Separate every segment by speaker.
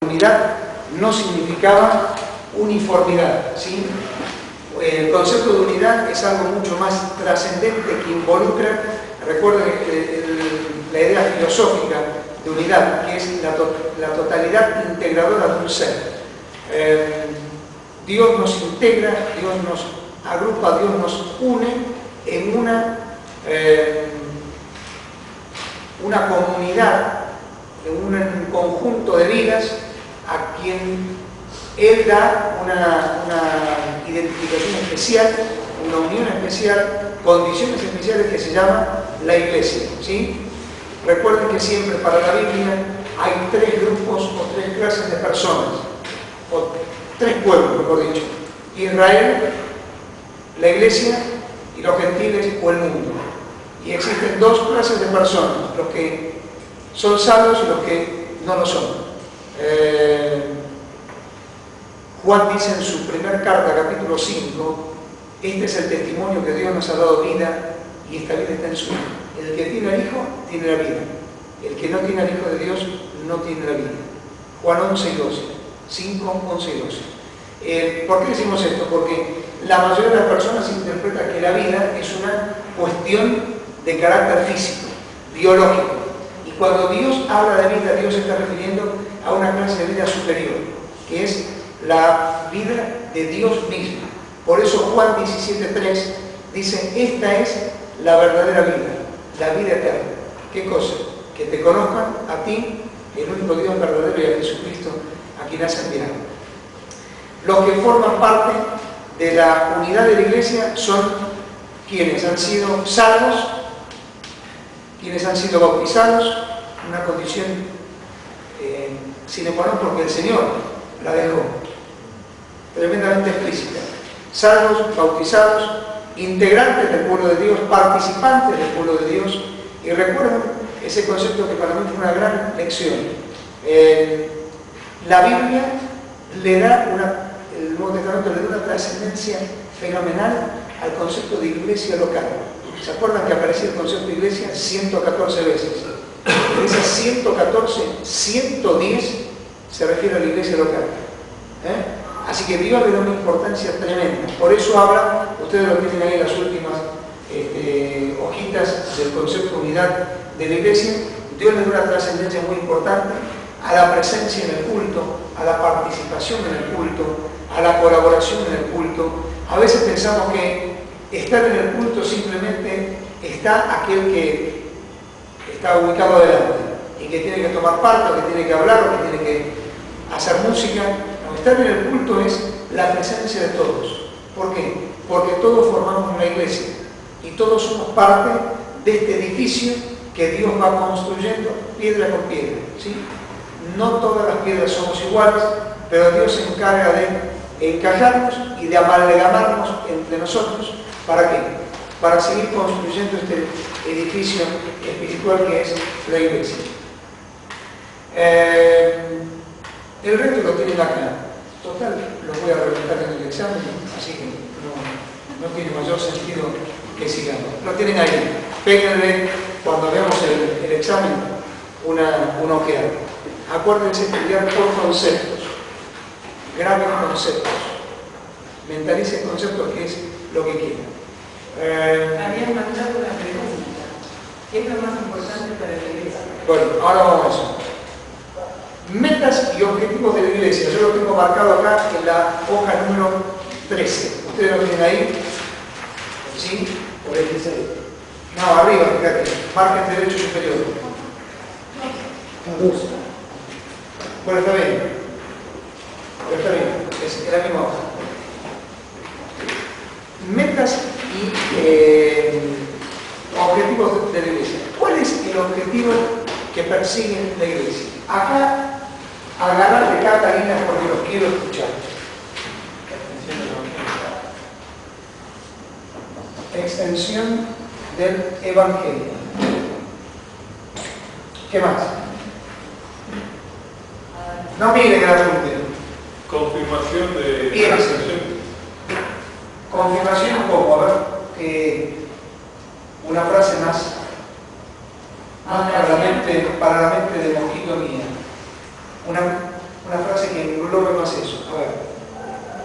Speaker 1: Unidad no significaba uniformidad, ¿sí? El concepto de unidad es algo mucho más trascendente que involucra, recuerden la idea filosófica de unidad, que es la totalidad integradora de un ser. Dios nos integra, Dios nos agrupa, Dios nos une en una comunidad, en un conjunto de vidas a quien Él da una identificación especial, una unión especial, condiciones especiales que se llama la Iglesia, ¿sí? Recuerden que siempre para la Biblia hay tres grupos o tres clases de personas, o tres pueblos, mejor dicho: Israel, la Iglesia y los gentiles o el mundo. Y existen dos clases de personas: los que son salvos y los que no lo son. Juan dice en su primera carta, capítulo 5, este es el testimonio que Dios nos ha dado vida y esta vida está en su Hijo. El que tiene al Hijo tiene la vida. El que no tiene al Hijo de Dios no tiene la vida. Juan 11 y 12. 5, 11 y 12. ¿Por qué decimos esto? Porque la mayoría de las personas interpreta que la vida es una cuestión de carácter físico, biológico. Y cuando Dios habla de vida, Dios se está refiriendo a una clase de vida superior, que es la vida de Dios mismo. Por eso Juan 17:3 dice: esta es la verdadera vida, la vida eterna. ¿Qué cosa? Que te conozcan a ti, el único Dios verdadero, y a Jesucristo, a quien has enviado. Los que forman parte de la unidad de la Iglesia son quienes han sido salvos, quienes han sido bautizados, una condición sine qua non, porque el Señor la dejó tremendamente explícita: salvos, bautizados, integrantes del pueblo de Dios, participantes del pueblo de Dios. Y recuerden ese concepto que para mí fue una gran lección. La Biblia le da el Nuevo Testamento le da una trascendencia fenomenal al concepto de iglesia local. ¿Se acuerdan que aparecía el concepto de iglesia 114 veces? De esas 114, 110 se refiere a la iglesia local. Así que Dios le da una importancia tremenda. Por eso habla, ustedes lo tienen ahí en las últimas hojitas del concepto de unidad de la iglesia. Dios le da una trascendencia muy importante a la presencia en el culto, a la participación en el culto, a la colaboración en el culto. A veces pensamos que estar en el culto simplemente está aquel que está ubicado adelante y que tiene que tomar parte, o que tiene que hablar, o que tiene que hacer música. No, estar en el culto es la presencia de todos. ¿Por qué? Porque todos formamos una iglesia y todos somos parte de este edificio que Dios va construyendo piedra con piedra, ¿sí? No todas las piedras somos iguales, pero Dios se encarga de encajarnos y de amalgamarnos entre nosotros. ¿Para qué? Para seguir construyendo este edificio espiritual que es la iglesia. El resto lo tienen acá. Total, lo voy a reventar en el examen, así que no tiene mayor sentido que sigamos. Lo tienen ahí. Péguenle cuando veamos el examen una ojeada. Acuérdense de estudiar por conceptos. Graben conceptos. Mentalicen conceptos, que es lo que quieran.
Speaker 2: Habían mandado una pregunta: ¿qué es lo más importante para la iglesia?
Speaker 1: Bueno, ahora vamos a eso. Metas y objetivos de la iglesia. Yo lo tengo marcado acá en la hoja número 13. ¿Ustedes lo tienen ahí? ¿Sí? Por el 16. No, arriba, fíjate. Margen derecho superior. Bueno, está bien. Está bien. Es la misma hoja. Metas y objetivos de la iglesia. ¿Cuál es el objetivo que persigue la iglesia? Acá, agarrar de cada línea porque los quiero escuchar. Extensión del Evangelio. ¿Qué más? No miren que la pregunten.
Speaker 3: Confirmación de
Speaker 1: Bien.
Speaker 3: la ascensión.
Speaker 1: Confirmación como, a ver, una frase más para la mente de mojito mía. Una que englobe más eso. A ver,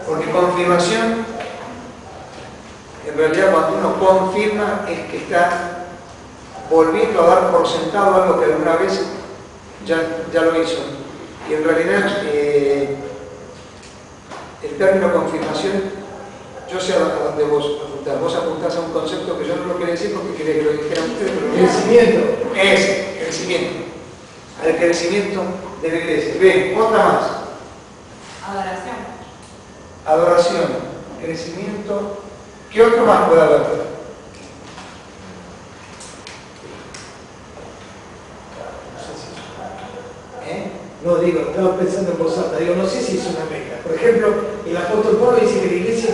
Speaker 1: porque confirmación, en realidad cuando uno confirma es que está volviendo a dar por sentado algo que alguna vez ya lo hizo. Y en realidad el término confirmación, yo sé a dónde vos apuntás. Vos apuntás a un concepto que yo no lo quería decir porque quería que lo dijeran ustedes, pero
Speaker 4: Crecimiento.
Speaker 1: ese, crecimiento. Al crecimiento de la iglesia. Bien, otra más.
Speaker 2: Adoración.
Speaker 1: Adoración, crecimiento. ¿Qué otro más puede haber?
Speaker 4: No, digo, estaba pensando en voz alta, digo, no sé si es una regla. Por ejemplo, el apóstol Pablo dice que la iglesia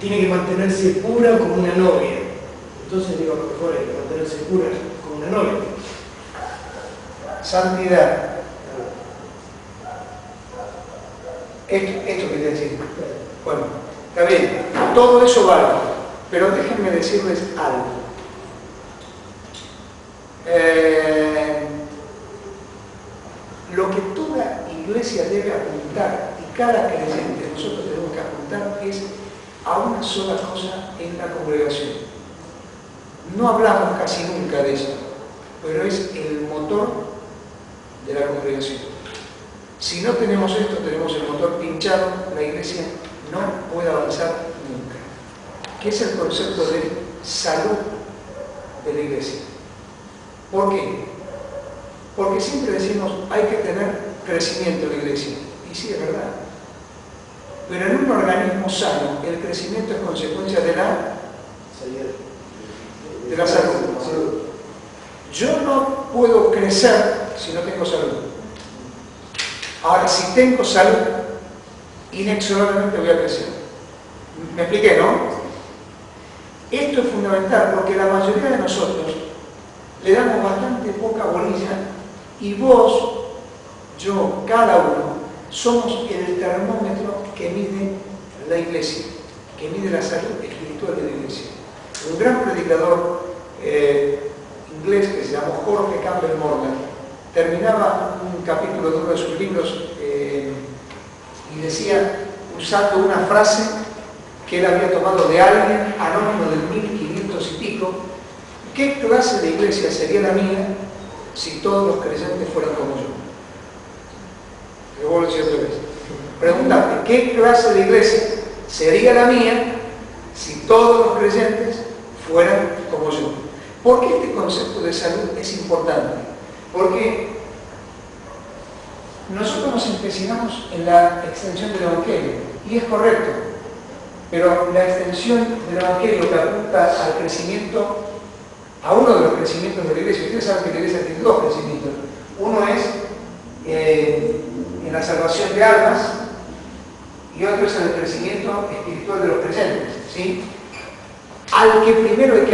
Speaker 4: tiene que mantenerse pura como una novia. Entonces digo, a lo mejor hay que mantenerse pura como una novia.
Speaker 1: Santidad. Esto quería decir. Bueno, está bien, todo eso vale, pero déjenme decirles algo. Lo que toda iglesia debe apuntar, y cada creyente nosotros tenemos que apuntar, es a una sola cosa en la congregación. No hablamos casi nunca de esto, pero es el motor de la congregación. Si no tenemos esto, tenemos el motor pinchado, la iglesia no puede avanzar nunca. ¿Qué es el concepto de salud de la iglesia? ¿Por qué? Porque siempre decimos, hay que tener crecimiento en la iglesia. Y sí, es verdad. Pero en un organismo sano, el crecimiento es consecuencia de la salud. Yo no puedo crecer si no tengo salud. Ahora, si tengo salud, inexorablemente voy a crecer. ¿Me expliqué, no? Esto es fundamental porque la mayoría de nosotros le damos bastante poca bolilla y vos, yo, cada uno, somos el termómetro que mide la iglesia, que mide la salud espiritual de la iglesia. Un gran predicador inglés que se llamó Jorge Campbell Morgan terminaba un capítulo de uno de sus libros y decía, usando una frase que él había tomado de alguien anónimo del 1500 y pico, ¿qué clase de iglesia sería la mía si todos los creyentes fueran como yo? Lo vuelvo a decir otra vez. Preguntarte, ¿qué clase de iglesia sería la mía si todos los creyentes fueran como yo? ¿Por qué este concepto de salud es importante? Porque nosotros nos empecinamos en la extensión del Evangelio, y es correcto, pero la extensión del Evangelio que apunta al crecimiento, a uno de los crecimientos de la iglesia. Ustedes saben que la iglesia tiene dos crecimientos. Uno es en la salvación de almas y otro es en el crecimiento espiritual de los creyentes, ¿sí? Al que primero hay que